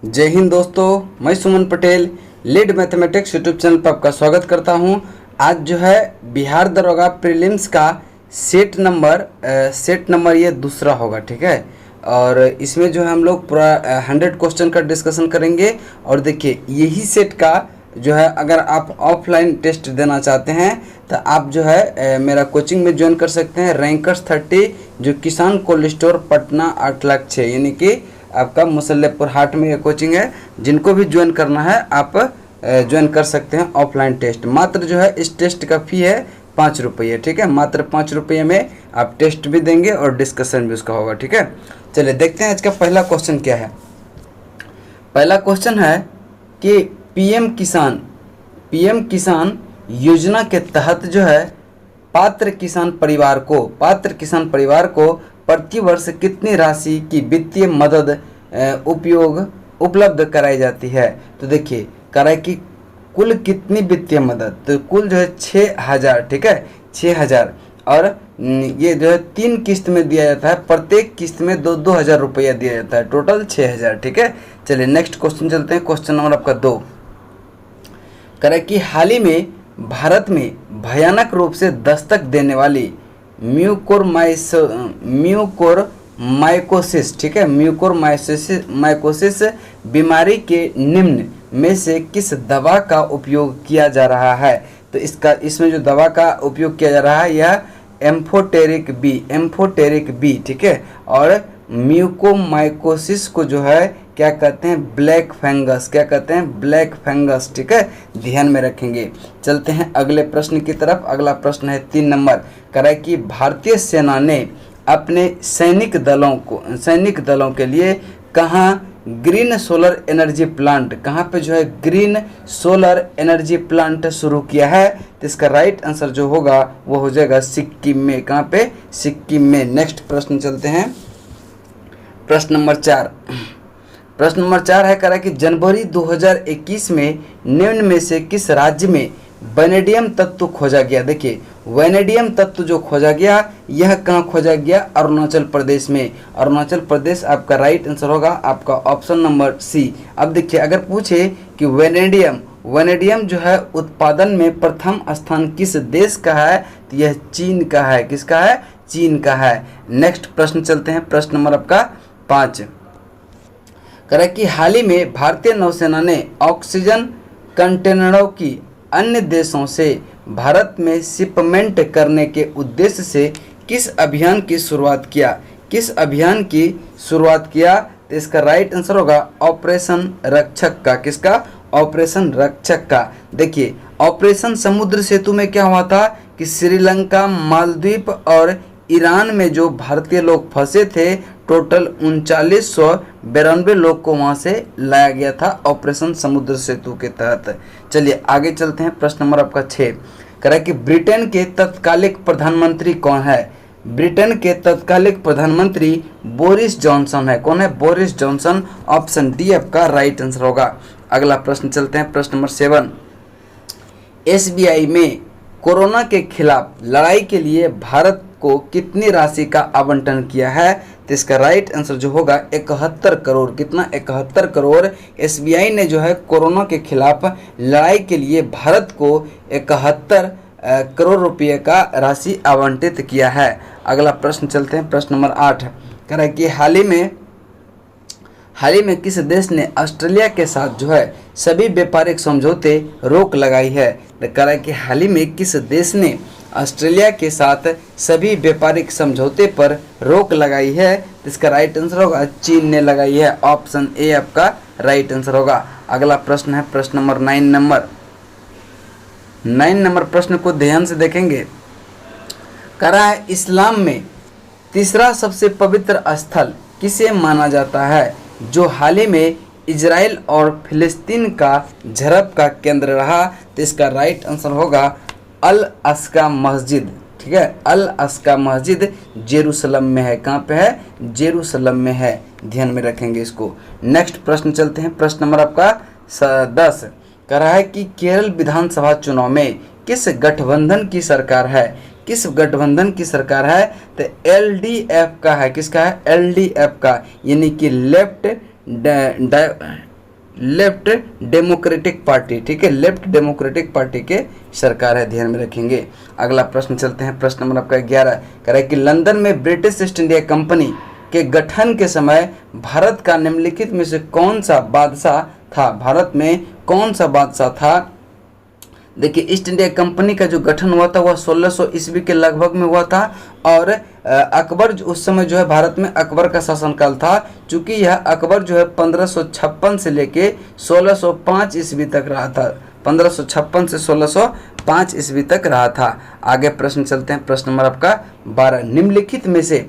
जय हिंद दोस्तों, मैं Suman Patel lead mathematics YouTube channel पर आपका स्वागत करता हूं। आज जो है बिहार दरोगा प्रीलिम्स का सेट नंबर ये दूसरा होगा, ठीक है। और इसमें जो है हम लोग पूरा 100 क्वेश्चन का डिस्कशन करेंगे। और देखिए यही सेट का जो है अगर आप ऑफलाइन टेस्ट देना चाहते हैं तो आप जो है मेरा कोचिंग में ज्वाइन कर सकते हैं। रैंकर्स 30 जो किसान कोल्ड स्टोर पटना 8,06,000 यानी कि आपका मुसल्लेपुर हाट में ये कोचिंग है। जिनको भी ज्वाइन करना है आप ज्वाइन कर सकते हैं ऑफलाइन टेस्ट। मात्र जो है इस टेस्ट का फ़ी है 5 रुपये, ठीक है। मात्र 5 रुपये में आप टेस्ट भी देंगे और डिस्कशन भी उसका होगा, ठीक है। चलिए देखते हैं आज का पहला क्वेश्चन क्या है। पहला क्वेश्चन है कि पीएम किसान योजना के तहत जो है पात्र किसान परिवार को प्रति वर्ष कितनी राशि की वित्तीय मदद उपलब्ध कराई जाती है। तो देखिए कराई की कुल कितनी वित्तीय मदद, तो कुल जो है 6,000, ठीक है, 6,000। और ये जो है 3 किस्त में दिया जाता है, प्रत्येक किस्त में 2-2 हज़ार रुपया दिया जाता है, टोटल 6,000, ठीक है। चलिए नेक्स्ट क्वेश्चन चलते हैं। क्वेश्चन नंबर आपका 2 कराई कि हाल ही में भारत में भयानक रूप से दस्तक देने वाली म्यूकोरमाइकोसिस, ठीक है, म्यूकोरमाइकोसिस बीमारी के निम्न में से किस दवा का उपयोग किया जा रहा है। तो इसमें जो दवा का उपयोग किया जा रहा है यह एम्फोटेरिक बी, ठीक है। और म्यूकोमाइकोसिस को जो है क्या कहते हैं, ब्लैक फंगस, ठीक है, ध्यान में रखेंगे। चलते हैं अगले प्रश्न की तरफ। अगला प्रश्न है 3 नंबर कराए कि भारतीय सेना ने अपने सैनिक दलों के लिए कहाँ ग्रीन सोलर एनर्जी प्लांट, कहाँ पे जो है ग्रीन सोलर एनर्जी प्लांट शुरू किया है। तो इसका राइट आंसर जो होगा वो हो जाएगा सिक्किम में। कहाँ पे? सिक्किम में। नेक्स्ट प्रश्न चलते हैं। प्रश्न नंबर 4 है करा कि जनवरी 2021 में निम्न में से किस राज्य में वैनेडियम तत्व खोजा गया। देखिए वैनेडियम तत्व जो खोजा गया यह कहाँ खोजा गया, अरुणाचल प्रदेश में। अरुणाचल प्रदेश आपका राइट आंसर होगा, आपका ऑप्शन नंबर सी। अब देखिए अगर पूछे कि वैनेडियम जो है उत्पादन में प्रथम स्थान किस देश का है, तो यह चीन का है। किसका है? चीन का है। नेक्स्ट प्रश्न चलते हैं। प्रश्न नंबर आपका 5 करें कि हाल ही में भारतीय नौसेना ने ऑक्सीजन कंटेनरों की अन्य देशों से भारत में शिपमेंट करने के उद्देश्य से किस अभियान की शुरुआत किया। तो इसका राइट आंसर होगा ऑपरेशन रक्षक का। किसका? ऑपरेशन रक्षक का। देखिए ऑपरेशन समुद्र सेतु में क्या हुआ था कि श्रीलंका, मालदीव और ईरान में जो भारतीय लोग फंसे थे टोटल 3992 लोग को वहां से लाया गया था ऑपरेशन समुद्र सेतु के तहत। चलिए आगे चलते हैं। प्रश्न नंबर आपका 6 करा कि ब्रिटेन के तत्कालिक प्रधानमंत्री कौन है। ब्रिटेन के तत्कालिक प्रधानमंत्री बोरिस जॉनसन है। कौन है? Boris Johnson. ऑप्शन डी आपका राइट आंसर होगा। अगला प्रश्न चलते हैं। प्रश्न नंबर 7 एसबीआई में कोरोना के खिलाफ लड़ाई के लिए भारत को कितनी राशि का आवंटन किया है। तो इसका राइट आंसर जो होगा 71 करोड़। कितना? 71 करोड़ एसबीआई ने जो है कोरोना के खिलाफ लड़ाई के लिए भारत को 71 करोड़ रुपये का राशि आवंटित किया है। अगला प्रश्न चलते हैं। प्रश्न नंबर 8 कह रहा है कि हाल ही में किस देश ने ऑस्ट्रेलिया के साथ जो है सभी व्यापारिक समझौते रोक लगाई है। तो कह रहा है कि हाल ही में किस देश ने ऑस्ट्रेलिया के साथ सभी व्यापारिक समझौते पर रोक लगाई है। इसका राइट आंसर होगा चीन ने लगाई है। ऑप्शन ए आपका राइट आंसर होगा। अगला प्रश्न है प्रश्न नंबर 9 नंबर प्रश्न को ध्यान से देखेंगे। कह रहा है इस्लाम में तीसरा सबसे पवित्र स्थल किसे माना जाता है जो हाल ही में इजराइल और फिलिस्तीन का झड़प का केंद्र रहा। तो इसका राइट आंसर होगा अल अस्का मस्जिद, ठीक है। अल अस्का मस्जिद जेरूसलम में है। कहाँ पे है? जेरूसलम में है। ध्यान में रखेंगे इसको। नेक्स्ट प्रश्न चलते हैं। प्रश्न नंबर आपका 10 कह रहा है कि केरल विधानसभा चुनाव में किस गठबंधन की सरकार है। किस गठबंधन की सरकार है? तो एलडीएफ का है। किसका है? एलडीएफ का, यानी कि लेफ्ट लेफ्ट डेमोक्रेटिक पार्टी, ठीक है, लेफ्ट डेमोक्रेटिक पार्टी के सरकार है, ध्यान में रखेंगे। अगला प्रश्न चलते हैं, प्रश्न नंबर आपका 11 कह रहा है कि लंदन में ब्रिटिश ईस्ट इंडिया कंपनी के गठन के समय भारत का निम्नलिखित में से कौन सा बादशाह था? भारत में कौन सा बादशाह था? देखिए, ईस्ट इंडिया कंपनी का जो गठन हुआ था वह 1600 ईस्वी के लगभग में हुआ था और अकबर उस समय जो है भारत में अकबर का शासनकाल था। चूंकि यह अकबर जो है 1556 से लेके 1605 ईस्वी तक रहा था, 1556 से 1605 ईस्वी तक रहा था। आगे प्रश्न चलते हैं, प्रश्न नंबर आपका 12 निम्नलिखित में से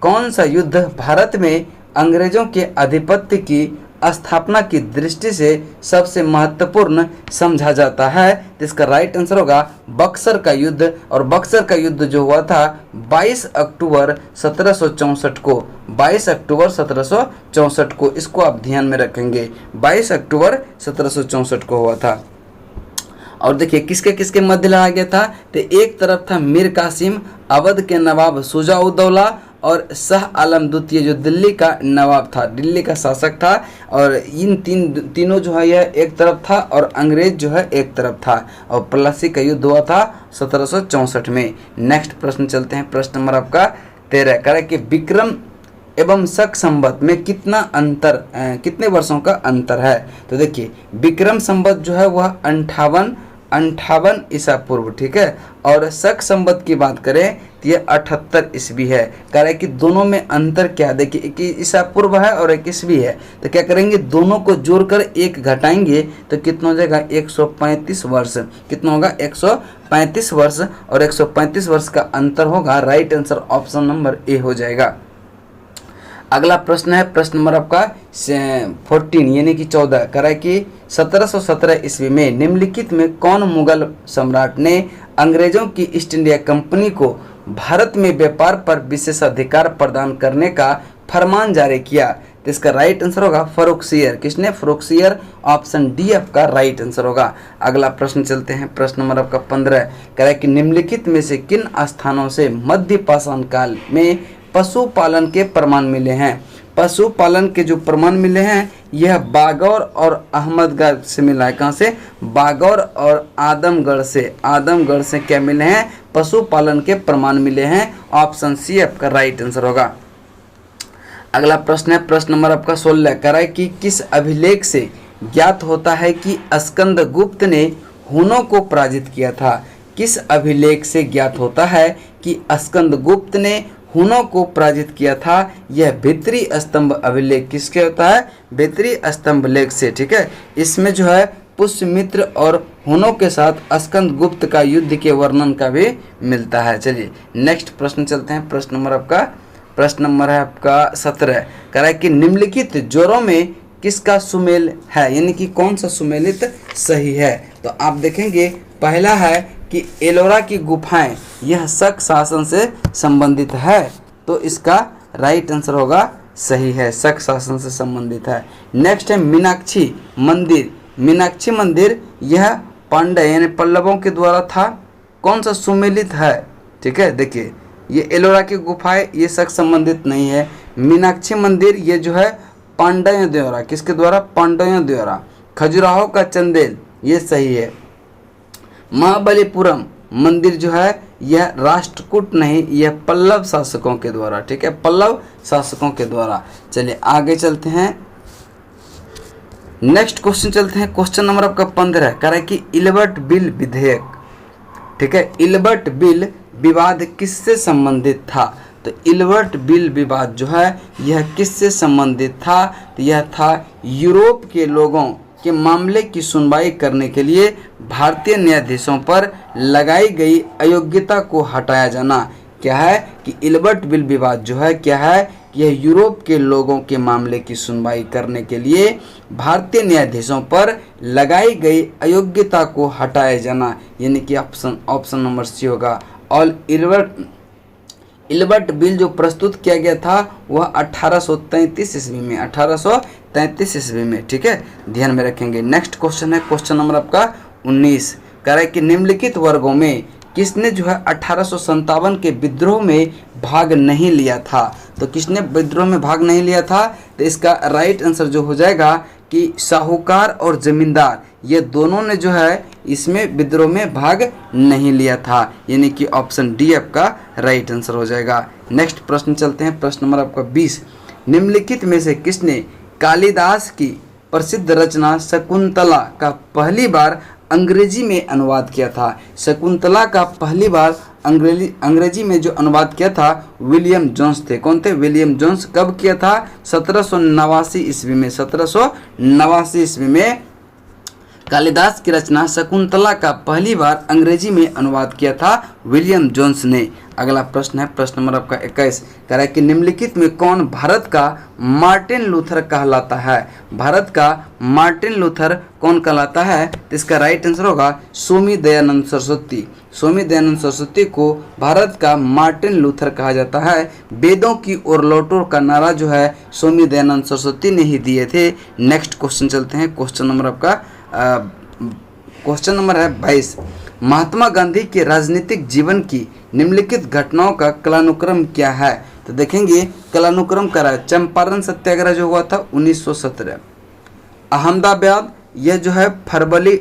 कौन सा युद्ध भारत में अंग्रेजों के आधिपत्य की स्थापना की दृष्टि से सबसे महत्वपूर्ण समझा जाता है? तो इसका राइट आंसर होगा बक्सर का युद्ध। और बक्सर का युद्ध जो हुआ था 22 अक्टूबर 1764 को, 22 अक्टूबर 1764 को, इसको आप ध्यान में रखेंगे, 22 अक्टूबर 1764 को हुआ था। और देखिए किसके किसके मध्य लड़ा गया था? तो एक तरफ था मीर कासिम, अवध के नवाब शुजा-उद-दौला, और शाह आलम द्वितीय जो दिल्ली का नवाब था, दिल्ली का शासक था। और इन तीनों जो है यह एक तरफ था और अंग्रेज जो है एक तरफ था। और प्लासी का युद्ध हुआ था 1764 में। नेक्स्ट प्रश्न चलते हैं, प्रश्न नंबर आपका 13 कह रहा है कि विक्रम एवं शक संवत में कितने वर्षों का अंतर है? तो देखिए विक्रम संवत जो है वह 58 ईसा पूर्व, ठीक है, और शक संवत की बात करें तो ये 78 ईस्वी है। कह रहा है कि दोनों में अंतर क्या? देखिए एक ईसा पूर्व है और एक ईस्वी है, तो क्या करेंगे, दोनों को जोड़कर एक घटाएंगे तो कितना हो जाएगा? 135 वर्ष। कितना होगा? 135 वर्ष, और 135 वर्ष का अंतर होगा। Right answer option number A हो जाएगा। अगला प्रश्न है, प्रश्न नंबर आपका 14 यानी कि 14 कह रहा है कि 1717 ईस्वी में निम्नलिखित में कौन मुगल सम्राट ने अंग्रेजों की ईस्ट इंडिया कंपनी को भारत में व्यापार पर विशेषाधिकार प्रदान करने का फरमान जारी किया? तो इसका राइट आंसर होगा फर्रुखसियर। किसने? फर्रुखसियर। ऑप्शन डी आपका राइट आंसर होगा। अगला प्रश्न चलते हैं, प्रश्न नंबर आपका 15 कह रहा है कि निम्नलिखित में से किन स्थानों से मध्य पाषाण काल में पशुपालन के प्रमाण मिले हैं? पशुपालन के जो प्रमाण मिले हैं यह बागौर और अहमदगढ़ से मिला है। कहाँ से? बागौर और आदमगढ़ से। आदमगढ़ से क्या मिले हैं? पशुपालन के प्रमाण मिले हैं। ऑप्शन सी आपका राइट आंसर होगा। अगला प्रश्न है, प्रश्न नंबर आपका 16 कह रहा है कि किस अभिलेख से ज्ञात होता है कि स्कंदगुप्त ने हुनों को पराजित किया था? किस अभिलेख से ज्ञात होता है कि स्कंदगुप्त ने हुनों को पराजित किया था? यह भित्री स्तंभ अभिलेख किसके होता है? भित्री स्तंभ लेख से, ठीक है। इसमें जो है पुष्यमित्र और हुनों के साथ स्कंदगुप्त का युद्ध के वर्णन का भी मिलता है। चलिए नेक्स्ट प्रश्न चलते हैं, प्रश्न नंबर है आपका 17 कह रहा है कि निम्नलिखित जोड़ों में किसका सुमेल है, यानी कि कौन सा सुमेलित सही है? तो आप देखेंगे पहला है कि एलोरा की गुफाएं, यह शक शासन से संबंधित है, तो इसका राइट आंसर होगा सही है, शक शासन से संबंधित है। नेक्स्ट है मीनाक्षी मंदिर। मीनाक्षी मंदिर यह पांड्य यानी पल्लवों के द्वारा था, कौन सा सुमेलित है? ठीक है, देखिए ये एलोरा की गुफाएं ये शक संबंधित नहीं है। मीनाक्षी मंदिर ये जो है पांड्यों द्वारा, किसके द्वारा? पांड्यों द्वारा। खजुराहो का चंदेल ये सही है। महाबलीपुरम मंदिर जो है यह राष्ट्रकूट नहीं, यह पल्लव शासकों के द्वारा, ठीक है, पल्लव शासकों के द्वारा। चलिए आगे चलते हैं, नेक्स्ट क्वेश्चन चलते हैं। क्वेश्चन नंबर आपका 15 कह रहा है कि इल्बर्ट बिल विधेयक, ठीक है, इल्बर्ट बिल विवाद किससे संबंधित था? तो इल्बर्ट बिल विवाद जो है यह किससे संबंधित था? तो यह था यूरोप के लोगों के मामले की सुनवाई करने के लिए भारतीय न्यायाधीशों पर लगाई गई अयोग्यता को हटाया जाना। क्या है कि इल्बर्ट बिल विवाद जो है क्या है कि यह यूरोप के लोगों के मामले की सुनवाई करने के लिए भारतीय न्यायाधीशों पर लगाई गई अयोग्यता को हटाया जाना, यानी कि ऑप्शन नंबर सी होगा। और इल्बर्ट बिल जो प्रस्तुत किया गया था वह 1833 ईस्वी में, 1833 ईस्वी में, ठीक है, ध्यान में रखेंगे। नेक्स्ट क्वेश्चन है, क्वेश्चन नंबर आपका 19 कह रहा है कि निम्नलिखित वर्गों में किसने जो है 1857 के विद्रोह में भाग नहीं लिया था? तो किसने विद्रोह में भाग नहीं लिया था? तो इसका राइट आंसर जो हो जाएगा कि साहूकार और जमींदार ये दोनों ने जो है इसमें विद्रोह में भाग नहीं लिया था, यानी कि ऑप्शन डी आपका राइट आंसर हो जाएगा। नेक्स्ट प्रश्न चलते हैं, प्रश्न नंबर आपका 20। निम्नलिखित में से किसने कालिदास की प्रसिद्ध रचना शकुंतला का पहली बार अंग्रेजी में अनुवाद किया था? शकुंतला का पहली बार अंग्रेजी में जो अनुवाद किया था विलियम जोन्स थे। कौन थे? William Jones. कब किया था? 1789 ईस्वी में। 1789 ईस्वी में कालिदास की रचना शकुंतला का पहली बार अंग्रेजी में अनुवाद किया था विलियम जोन्स ने। अगला प्रश्न है, प्रश्न नंबर आपका 21। कह रहा है कि निम्नलिखित में कौन भारत का मार्टिन लूथर कहलाता है? भारत का मार्टिन लूथर कौन कहलाता है? तो इसका राइट आंसर होगा स्वामी दयानंद सरस्वती। स्वामी दयानंद सरस्वती को भारत का मार्टिन लूथर कहा जाता है। वेदों की ओर लौटो का नारा जो है स्वामी दयानंद सरस्वती ने ही दिए थे। नेक्स्ट क्वेश्चन चलते हैं, क्वेश्चन नंबर आपका क्वेश्चन नंबर है 22। महात्मा गांधी के राजनीतिक जीवन की निम्नलिखित घटनाओं का कालानुक्रम क्या है? तो देखेंगे कालानुक्रम करा। चंपारण सत्याग्रह जो हुआ था 1917, अहमदाबाद यह जो है फरवरी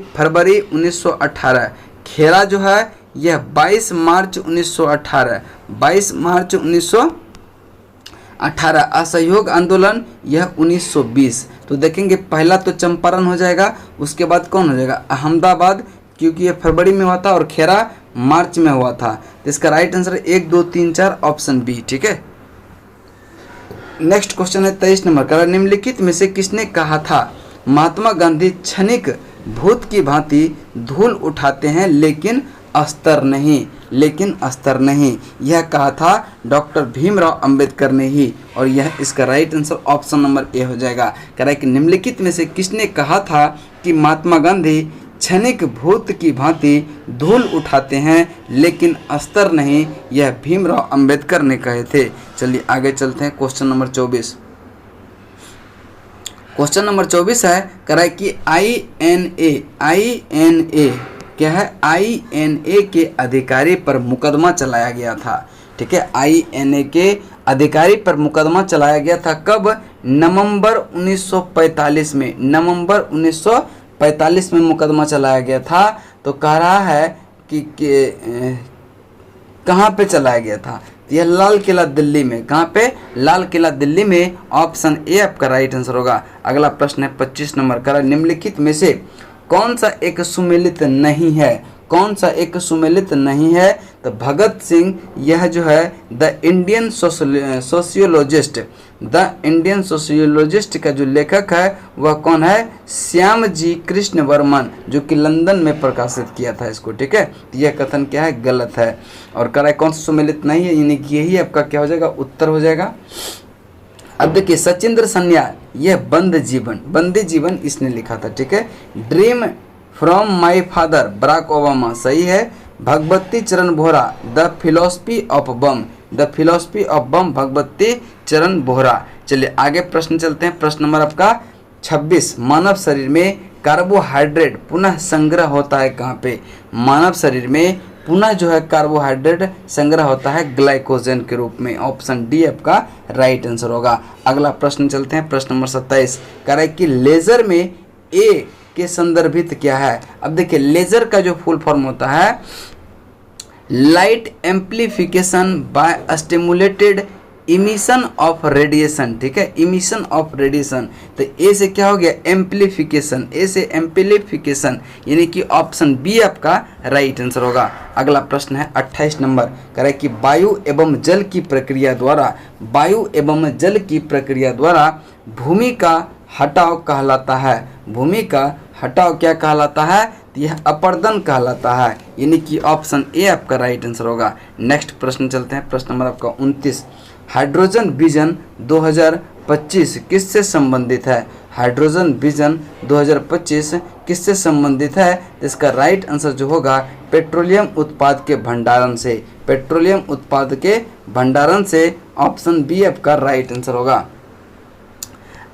1918, खेरा जो है यह 22 मार्च 1918, 22 मार्च 1918, असहयोग आंदोलन यह 1920। तो देखेंगे पहला तो चंपारण हो जाएगा, उसके बाद कौन हो जाएगा? अहमदाबाद, क्योंकि ये फरवरी में हुआ था और खेरा मार्च में हुआ था। तो इसका राइट आंसर 1 2 3 4 ऑप्शन बी। ठीक है। नेक्स्ट क्वेश्चन है 23 नंबर का। निम्नलिखित में से किसने कहा था महात्मा गांधी क्षणिक भूत की भांति धूल उठाते हैं लेकिन अस्तर नहीं? लेकिन अस्तर नहीं, यह कहा था डॉक्टर भीमराव अंबेडकर ने ही, और यह इसका right answer option number A हो जाएगा। कह रहा है कि निम्नलिखित में से किसने कहा था कि महात्मा गांधी क्षणिक भूत की भांति धूल उठाते हैं लेकिन अस्तर नहीं? यह भीमराव अंबेडकर ने कहे थे। चलिए आगे चलते हैं, क्वेश्चन नंबर 24। क्वेश्चन नंबर 24 है, कह रहा है कि INA क्या है? INA के अधिकारी पर मुकदमा चलाया गया था। ठीक है, INA के अधिकारी पर मुकदमा चलाया गया था। कब? नवंबर 1945 में। नवंबर 1945 में मुकदमा चलाया गया था। तो कह रहा है कि कहाँ पे चलाया गया था? यह लाल किला दिल्ली में। कहाँ पे? लाल किला दिल्ली में। ऑप्शन ए आपका राइट आंसर होगा। अगला प्रश्न है 25 नंबर का। निम्नलिखित में से कौन सा एक सुमेलित नहीं है? कौन सा एक सुमेलित नहीं है? तो भगत सिंह यह जो है द इंडियन सोशियोलॉजिस्ट का जो लेखक है वह कौन है? श्याम जी कृष्ण वर्मन, जो कि लंदन में प्रकाशित किया था इसको। ठीक है, यह कथन क्या है? गलत है। और कह रहा है कौन सा सुमेलित नहीं है, यानी कि यही आपका क्या हो जाएगा? उत्तर हो जाएगा। अब देखिए सचिंद्र सन्याल, यह बंदी जीवन इसने लिखा था। ठीक है। Dream from my father Barack Obama, सही है। Bhagwati Charan Bohra the philosophy of bomb, Bhagwati Charan Bohra. चलिए आगे प्रश्न चलते हैं, प्रश्न नंबर आपका 26। मानव शरीर में कार्बोहाइड्रेट पुनः संग्रह होता है कहाँ पे? मानव शरीर में पुनः जो है कार्बोहाइड्रेट संग्रह होता है ग्लाइकोजन के रूप में। ऑप्शन डी आपका राइट आंसर होगा। अगला प्रश्न चलते हैं, प्रश्न नंबर 27। कह रहा है कि लेजर में ए के संदर्भित क्या है? अब देखिए लेजर का जो फुल फॉर्म होता है light amplification by stimulated emission of radiation. ठीक है, इमिशन ऑफ रेडिएशन। तो ए से क्या हो गया? एम्प्लीफिकेशन। ए से एम्प्लीफिकेशन, यानी कि ऑप्शन बी आपका राइट आंसर होगा। अगला प्रश्न है 28 नंबर। कह रहा है कि वायु एवं जल की प्रक्रिया द्वारा भूमि का हटाव कहलाता है। भूमि का हटाव क्या कहलाता है? तो यह अपर्दन कहलाता है, यानी कि ऑप्शन ए आपका राइट आंसर होगा। नेक्स्ट प्रश्न चलते हैं, प्रश्न नंबर आपका 29। हाइड्रोजन विजन 2025 किससे संबंधित है? हाइड्रोजन विजन 2025 किससे संबंधित है? इसका राइट आंसर जो होगा पेट्रोलियम उत्पाद के भंडारण से। पेट्रोलियम उत्पाद के भंडारण से, ऑप्शन बी आपका राइट आंसर होगा।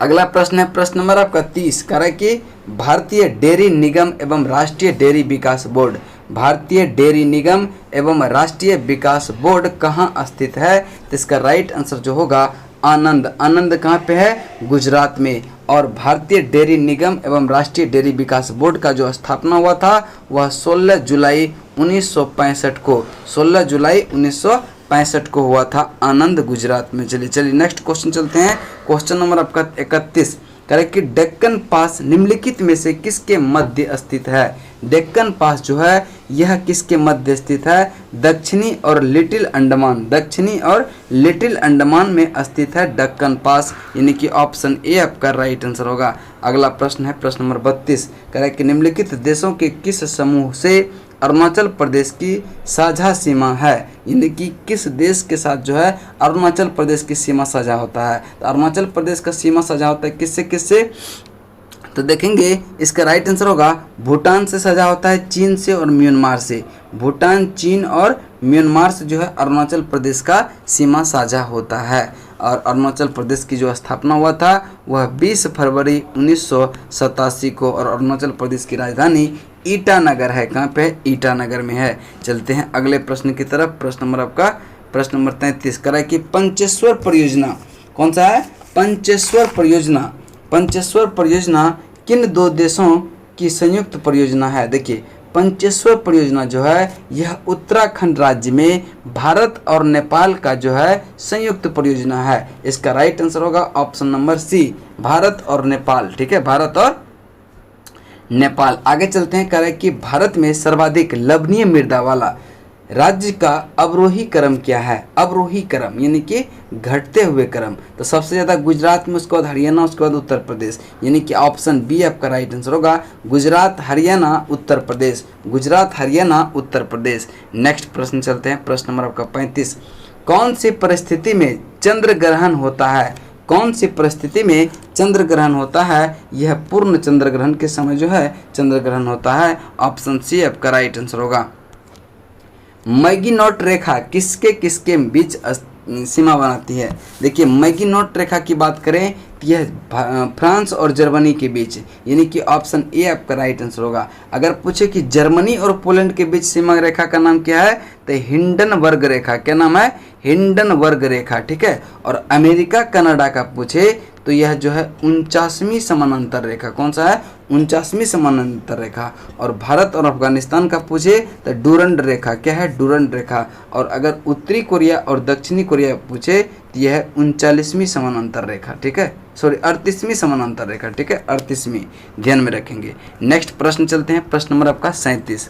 अगला प्रश्न है प्रश्न नंबर आपका 30। कह रहा है कि भारतीय डेयरी निगम एवं राष्ट्रीय डेयरी विकास बोर्ड, भारतीय डेयरी निगम एवं राष्ट्रीय विकास बोर्ड कहाँ स्थित है? तो इसका राइट आंसर जो होगा आनंद। आनंद कहाँ पे है? गुजरात में। और भारतीय डेयरी निगम एवं राष्ट्रीय डेयरी विकास बोर्ड का जो स्थापना हुआ था वह 16 जुलाई 1965 को 16 जुलाई 1965 को हुआ था, आनंद गुजरात में। चलिए नेक्स्ट क्वेश्चन चलते हैं। क्वेश्चन नंबर आपका 31 करें कि डेक्कन पास निम्नलिखित में से किसके मध्य स्थित है? डेक्कन पास जो है यह किसके मध्य स्थित है? दक्षिणी और लिटिल अंडमान, दक्षिणी और लिटिल अंडमान में स्थित है डेक्कन पास, यानी कि ऑप्शन ए आपका राइट आंसर होगा। अगला प्रश्न है प्रश्न नंबर 32 करें कि निम्नलिखित देशों के किस समूह से अरुणाचल प्रदेश की साझा सीमा है? यानी कि किस देश के साथ जो है अरुणाचल प्रदेश की सीमा साझा होता है? तो अरुणाचल प्रदेश का सीमा साझा होता है किससे किससे? तो देखेंगे इसका राइट आंसर होगा भूटान से साझा होता है, चीन से और म्यांमार से। भूटान, चीन और म्यांमार से जो है अरुणाचल प्रदेश का सीमा साझा होता है। और अरुणाचल प्रदेश की जो स्थापना हुआ था वह 20 फरवरी 1987 को, और अरुणाचल प्रदेश की राजधानी ईटानगर है। कहाँ पे है? ईटानगर में है। चलते हैं अगले प्रश्न की तरफ। प्रश्न नंबर आपका प्रश्न नंबर 33 करा कि पंचेश्वर परियोजना कौन सा है? पंचेश्वर परियोजना। पंचेश्वर परियोजना किन दो देशों की संयुक्त परियोजना है? देखिए पंचेश्वर परियोजना जो है यह उत्तराखंड राज्य में भारत और नेपाल का जो है संयुक्त परियोजना है। इसका राइट आंसर होगा ऑप्शन नंबर सी, भारत और नेपाल। ठीक है, भारत और नेपाल। आगे चलते हैं, कह रहे हैं कि भारत में सर्वाधिक लवणीय मृदा वाला राज्य का अवरोही क्रम क्या है? अवरोही क्रम यानी कि घटते हुए क्रम। तो सबसे ज़्यादा गुजरात में, उसके बाद हरियाणा, उसके बाद उत्तर प्रदेश, यानी कि ऑप्शन बी आपका राइट आंसर होगा, गुजरात, हरियाणा, उत्तर प्रदेश। गुजरात, हरियाणा, उत्तर प्रदेश। नेक्स्ट प्रश्न चलते हैं, प्रश्न नंबर आपका 35 कौन सी परिस्थिति में चंद्र ग्रहण होता है? कौन सी परिस्थिति में चंद्र ग्रहण होता है? यह पूर्ण चंद्र ग्रहण के समय जो है चंद्र ग्रहण होता है। ऑप्शन सी आपका राइट आंसर होगा। मैगीनॉट रेखा किसके किसके बीच सीमा बनाती है? देखिए मैगीनॉट रेखा की बात करें तो यह फ्रांस और जर्मनी के बीच, यानी कि ऑप्शन ए आपका राइट आंसर होगा। अगर पूछे कि जर्मनी और पोलैंड के बीच सीमा रेखा का नाम क्या है, तो हिंडनबर्ग रेखा। क्या नाम है? हिंडनबर्ग रेखा। ठीक है। और अमेरिका कनाडा का पूछे तो यह जो है 49वीं समानांतर रेखा। कौन सा है? 49वीं समानांतर रेखा। और भारत और अफगानिस्तान का पूछे तो डूरंड रेखा। क्या है? डूरंड रेखा। और अगर उत्तरी कोरिया और दक्षिणी कोरिया पूछे तो यह है 39वीं समानांतर रेखा। ठीक है, सॉरी 38वीं समानांतर रेखा। ठीक है, 38वीं, ध्यान में रखेंगे। नेक्स्ट प्रश्न चलते हैं, प्रश्न नंबर आपका 37।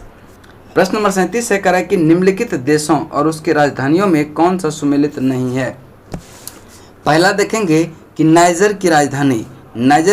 प्रश्न नंबर 37 से कह रहा है कि निम्नलिखित देशों और उसके राजधानियों में कौन सा सुमेलित नहीं है? पहला देखेंगे कि नाइजर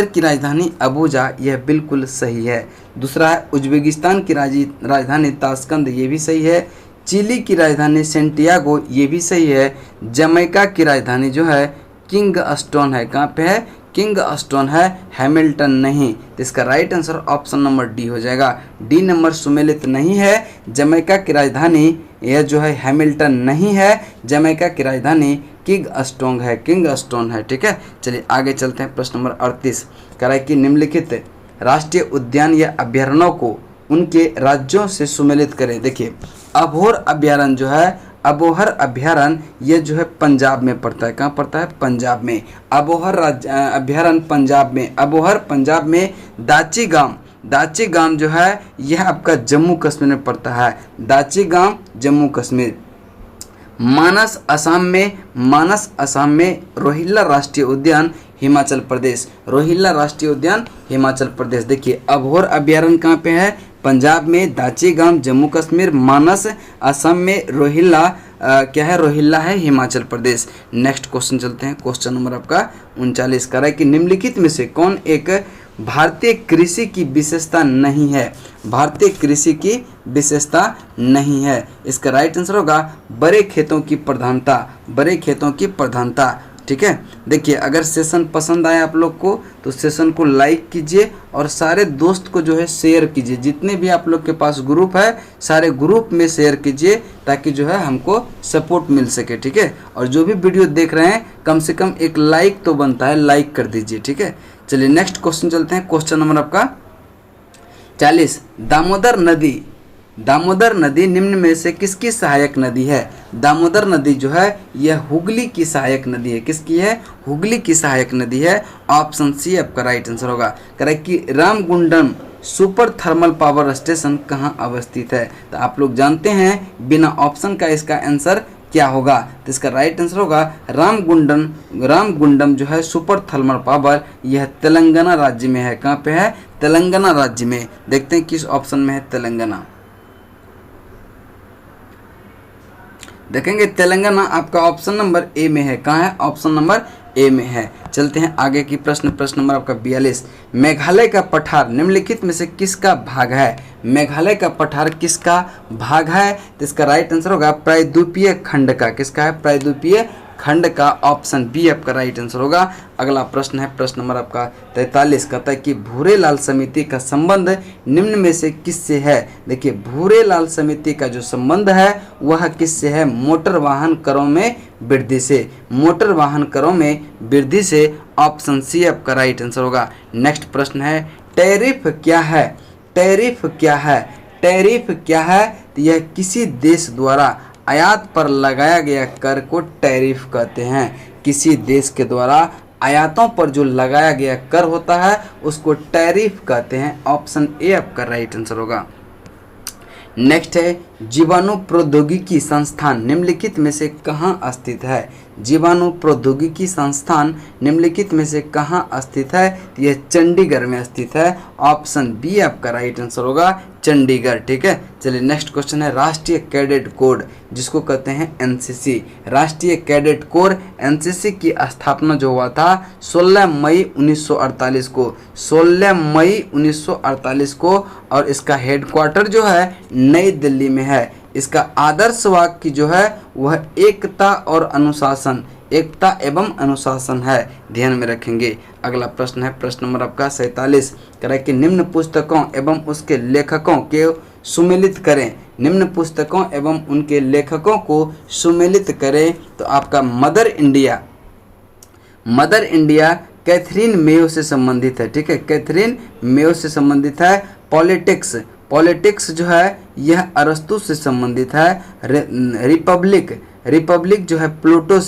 की राजधानी अबूजा, यह बिल्कुल सही है। दूसरा है उज्बेकिस्तान की राजधानी ताशकंद, ये भी सही है। चिली की राजधानी सेंटियागो, ये भी सही है। जमैका की राजधानी जो है किंगस्टोन है। कहाँ पे है? किंगस्टोन है, हैमिल्टन नहीं। तो इसका right answer option number D हो जाएगा। डी नंबर सुमेलित नहीं है। जमैका की राजधानी यह जो है हैमिल्टन नहीं है, जमैका की राजधानी किंगस्टोन है। ठीक है, चलिए आगे चलते हैं। प्रश्न नंबर 38 कह रहा है कि निम्नलिखित राष्ट्रीय उद्यान या अभ्यारण्यों को उनके राज्यों से सुमेलित करें। देखिए अबोहर अभ्यारण्य जो है, अबोहर अभ्यारण्य ये जो है पंजाब में पड़ता है। कहाँ पड़ता है? पंजाब में। अबोहर अभ्यारण्य पंजाब में, अबोहर पंजाब में। दाची गांव जो है यह आपका जम्मू कश्मीर में पड़ता है। दाची गांव जम्मू कश्मीर। मानस असम में। रोहिल्ला राष्ट्रीय उद्यान हिमाचल प्रदेश। रोहिल्ला राष्ट्रीय उद्यान हिमाचल प्रदेश। देखिए अबोहर अभ्यारण्य कहाँ पे है? पंजाब में। दाची गांव जम्मू कश्मीर। मानस असम में। रोहिल्ला क्या है? रोहिल्ला है हिमाचल प्रदेश। नेक्स्ट क्वेश्चन चलते हैं, क्वेश्चन नंबर आपका 39 कह रहा है कि निम्नलिखित में से कौन एक भारतीय कृषि की विशेषता नहीं है? भारतीय कृषि की विशेषता नहीं है। इसका राइट आंसर होगा बड़े खेतों की प्रधानता। ठीक है, देखिए अगर सेशन पसंद आए आप लोग को तो सेशन को लाइक कीजिए और सारे दोस्त को जो है शेयर कीजिए। जितने भी आप लोग के पास ग्रुप है सारे ग्रुप में शेयर कीजिए ताकि जो है हमको सपोर्ट मिल सके। ठीक है, और जो भी वीडियो देख रहे हैं कम से कम एक लाइक तो बनता है, लाइक कर दीजिए। ठीक है, चलिए नेक्स्ट क्वेश्चन चलते हैं, क्वेश्चन नंबर आपका 40। दामोदर नदी दामोदर नदी निम्न में से किसकी सहायक नदी है? दामोदर नदी जो है यह हुगली की सहायक नदी है। किसकी है? हुगली की सहायक नदी है। ऑप्शन सी आपका राइट आंसर होगा। करेक्ट कि Ramagundam super thermal power station कहाँ अवस्थित है? तो आप लोग जानते हैं बिना ऑप्शन का इसका आंसर क्या होगा, तो इसका राइट आंसर होगा रामगुंडम जो है सुपर थर्मल पावर, यह तेलंगाना राज्य में है। कहाँ पे है? तेलंगाना राज्य में। देखते हैं किस ऑप्शन में है तेलंगाना। देखेंगे तेलंगाना आपका ऑप्शन नंबर ए में है। कहाँ है? ऑप्शन नंबर ए में है। चलते हैं आगे की प्रश्न नंबर आपका 42। मेघालय का पठार निम्नलिखित में से किसका भाग है? मेघालय का पठार किसका भाग है? तो इसका राइट आंसर होगा प्रायद्वीपीय खंड का। किसका है? प्रायद्वीपीय खंड का। ऑप्शन बी आपका राइट आंसर होगा। अगला प्रश्न है प्रश्न नंबर आपका 43। कहता है कि भूरेलाल समिति का संबंध निम्न में से किससे है? देखिए भूरेलाल समिति का जो संबंध है वह किससे है? मोटर वाहन करों में वृद्धि से। मोटर वाहन करों में वृद्धि से। ऑप्शन सी आपका राइट आंसर होगा। नेक्स्ट प्रश्न है टैरिफ क्या है? टैरिफ क्या है? टैरिफ क्या है? तो यह किसी देश द्वारा आयात पर लगाया गया कर को टैरिफ कहते हैं। किसी देश के द्वारा आयातों पर जो लगाया गया कर होता है उसको टैरिफ कहते हैं। ऑप्शन ए आपका राइट आंसर होगा। नेक्स्ट है जीवाणु प्रौद्योगिकी संस्थान निम्नलिखित में से कहाँ स्थित है? जीवाणु प्रौद्योगिकी संस्थान निम्नलिखित में से कहाँ स्थित है? तो यह चंडीगढ़ में स्थित है। ऑप्शन बी आपका राइट आंसर होगा, चंडीगढ़। ठीक है, चलिए नेक्स्ट क्वेश्चन है राष्ट्रीय कैडेट कोर जिसको कहते हैं एनसीसी। राष्ट्रीय कैडेट कोर एनसीसी की स्थापना जो हुआ था 16 मई 1948 को। 16 मई 1948 को। और इसका हेडक्वार्टर जो है नई दिल्ली में है। इसका आदर्श वाक्य जो है वह एकता और अनुशासन, एकता एवं अनुशासन है। ध्यान में रखेंगे। अगला प्रश्न है प्रश्न नंबर आपका 47। कह रहा है कि निम्न पुस्तकों एवं उसके लेखकों के सुमेलित करें। निम्न पुस्तकों एवं उनके लेखकों को सुमेलित करें। तो आपका मदर इंडिया कैथरीन मेयो से संबंधित है। ठीक है, कैथरीन मेयो से संबंधित है। पॉलिटिक्स जो है यह अरस्तु से संबंधित है। रिपब्लिक जो है प्लूटो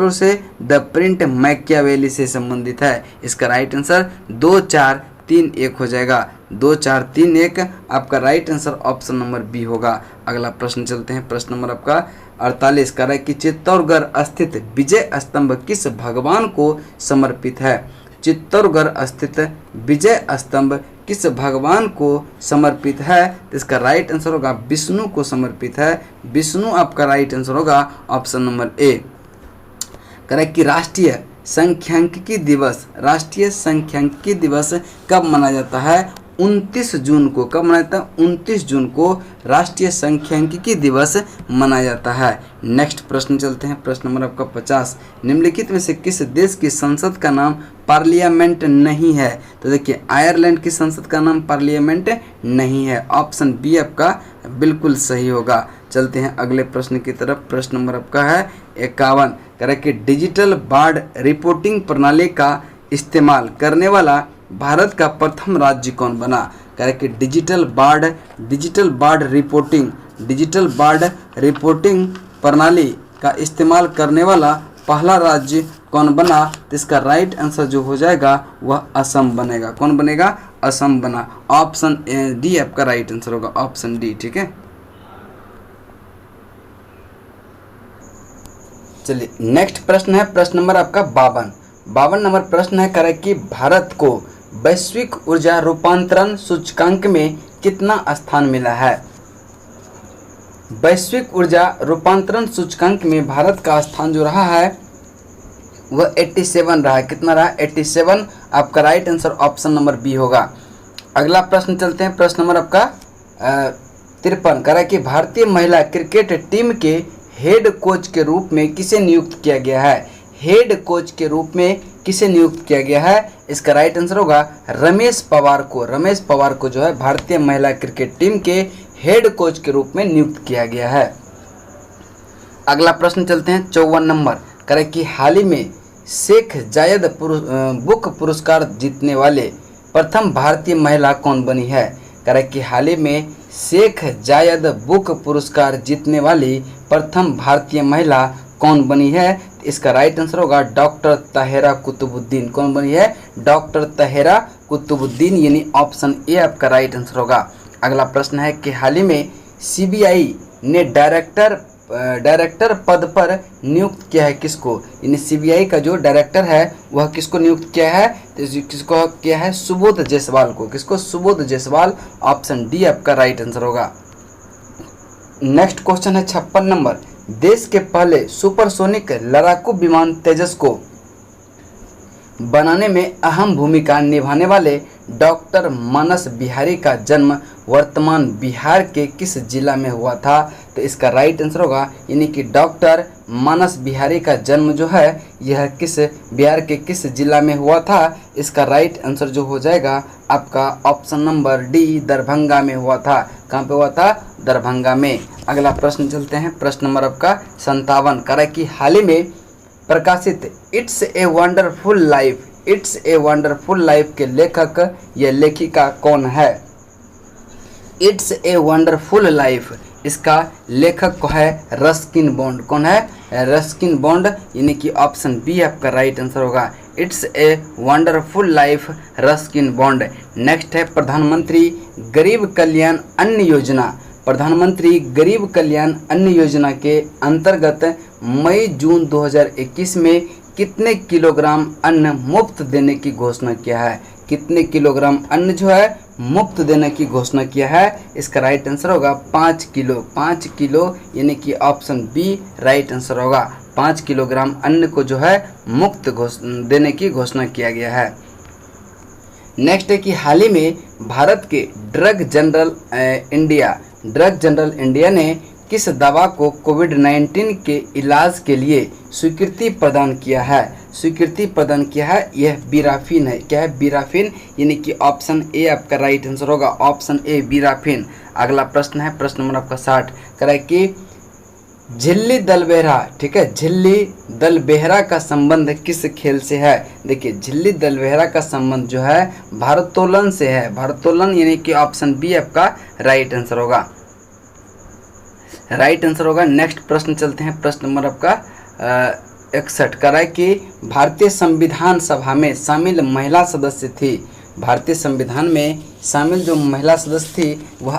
से। द प्रिंट मैकियावेली से संबंधित है। इसका राइट आंसर 2 4 3 1 हो जाएगा। 2 4 3 1 आपका right answer option number B होगा। अगला प्रश्न चलते हैं प्रश्न नंबर आपका 48। कह रहा है कि चित्तौड़गढ़ स्थित विजय स्तंभ किस भगवान को समर्पित है? चित्तौड़गढ़ स्थित विजय स्तंभ किस भगवान को समर्पित है? इसका राइट आंसर होगा विष्णु को समर्पित है। विष्णु आपका राइट आंसर होगा। Option number A. कह रहा है कि राष्ट्रीय सांख्यिकी दिवस कब मनाया जाता है? 29 जून को। कब मनाया जाता है? 29 जून को राष्ट्रीय सांख्यिकी दिवस मनाया जाता है। नेक्स्ट प्रश्न चलते हैं प्रश्न नंबर आपका 50। निम्नलिखित में से किस देश की संसद का नाम पार्लियामेंट नहीं है? तो देखिए आयरलैंड की संसद का नाम पार्लियामेंट नहीं है। ऑप्शन बी आपका बिल्कुल सही होगा। चलते हैं अगले प्रश्न की तरफ। प्रश्न नंबर आपका है 51। कह रहा है कि डिजिटल बाढ़ रिपोर्टिंग प्रणाली का इस्तेमाल करने वाला भारत का प्रथम राज्य कौन बना? कह रहा है कि डिजिटल बाढ़ रिपोर्टिंग प्रणाली का इस्तेमाल करने वाला पहला राज्य कौन बना? तो इसका राइट आंसर जो हो जाएगा वह असम बनेगा। कौन बनेगा? असम बना। ऑप्शन डी आपका राइट आंसर होगा। Option D. ठीक है, चलिए नेक्स्ट प्रश्न है प्रश्न नंबर आपका 52 नंबर प्रश्न है। कह रहा है कि भारत को वैश्विक ऊर्जा रूपांतरण सूचकांक में कितना स्थान मिला है? वैश्विक ऊर्जा रूपांतरण सूचकांक में भारत का स्थान जो रहा है वह 87 रहा है। कितना रहा? 87। आपका right answer option number B होगा। अगला प्रश्न चलते हैं प्रश्न नंबर आपका 53। कह रहा है कि भारतीय महिला क्रिकेट टीम के हेड कोच के रूप में किसे नियुक्त किया गया है? हेड कोच के रूप में किसे नियुक्त किया गया है? इसका राइट आंसर होगा रमेश पवार को जो है भारतीय महिला क्रिकेट टीम के हेड कोच के रूप में नियुक्त किया गया है। अगला प्रश्न चलते हैं 54 नंबर। कह रहे कि हाल ही में शेख जायद बुक पुरस्कार जीतने वाले प्रथम भारतीय महिला कौन बनी है? कह रहे कि हाल ही में शेख जायद बुक पुरस्कार जीतने वाली प्रथम भारतीय महिला कौन बनी है? इसका राइट आंसर होगा डॉक्टर ताहिरा कुतुबुद्दीन। कौन बनी है? डॉक्टर ताहिरा कुतुबुद्दीन, यानी ऑप्शन ए आपका राइट आंसर होगा। अगला प्रश्न है कि हाल ही में सीबीआई ने डायरेक्टर पद पर नियुक्त किया है किसको? यानी सीबीआई का जो डायरेक्टर है वह किसको नियुक्त किया है? तो किसको किया है? सुबोध जायसवाल को। किसको? सुबोध जायसवाल। ऑप्शन डी आपका राइट आंसर होगा। नेक्स्ट क्वेश्चन है 56 नंबर। देश के पहले सुपरसोनिक लड़ाकू विमान तेजस को बनाने में अहम भूमिका निभाने वाले डॉक्टर मानस बिहारी का जन्म वर्तमान बिहार के किस जिला में हुआ था? तो इसका राइट आंसर होगा, यानी कि डॉक्टर मानस बिहारी का जन्म जो है यह किस बिहार के किस जिला में हुआ था? इसका राइट आंसर जो हो जाएगा आपका ऑप्शन नंबर डी, दरभंगा में हुआ था। कहाँ पे हुआ था? दरभंगा में। अगला प्रश्न चलते हैं, प्रश्न नंबर आपका 57 करा कि हाल ही में प्रकाशित इट्स ए वंडरफुल लाइफ के लेखक या लेखिका कौन है? इट्स ए वंडरफुल लाइफ, इसका लेखक है रस्किन बॉन्ड। कौन है? रस्किन बॉन्ड, यानी कि ऑप्शन बी आपका राइट आंसर होगा। It's a wonderful life, Ruskin bond. Next है प्रधानमंत्री गरीब कल्याण अन्न योजना। प्रधानमंत्री गरीब कल्याण अन्न योजना के अंतर्गत मई जून 2021 में कितने किलोग्राम अन्न मुफ्त देने की घोषणा किया है? कितने किलोग्राम अन्न जो है मुफ्त देने की घोषणा किया है? इसका राइट आंसर होगा 5 किलो। 5 किलो, यानी कि ऑप्शन बी राइट आंसर होगा। 5 किलोग्राम अन्न को जो है मुफ्त देने की घोषणा किया गया है। नेक्स्ट है कि हाल ही में भारत के ड्रग जनरल इंडिया ने किस दवा को कोविड-19 के इलाज के लिए स्वीकृति प्रदान किया है? स्वीकृति प्रदान किया है, यह बीराफिन है। क्या है? बीराफिन, यानी कि ऑप्शन ए आपका राइट आंसर होगा। ऑप्शन ए बीराफिन। अगला प्रश्न है, प्रश्न नंबर आपका 60 करा कि झिल्ली दल बेहरा, ठीक है, झिल्ली दल बेहरा का संबंध किस खेल से है? देखिए, झिल्ली दल बेहरा का संबंध जो है भारोत्तोलन से है। भारोत्तोलन, यानी कि ऑप्शन बी आपका राइट आंसर होगा। राइट आंसर होगा। नेक्स्ट प्रश्न चलते हैं, प्रश्न नंबर आपका 61 करा कि भारतीय संविधान सभा में शामिल महिला सदस्य थी। भारतीय संविधान में शामिल जो महिला सदस्य थी वह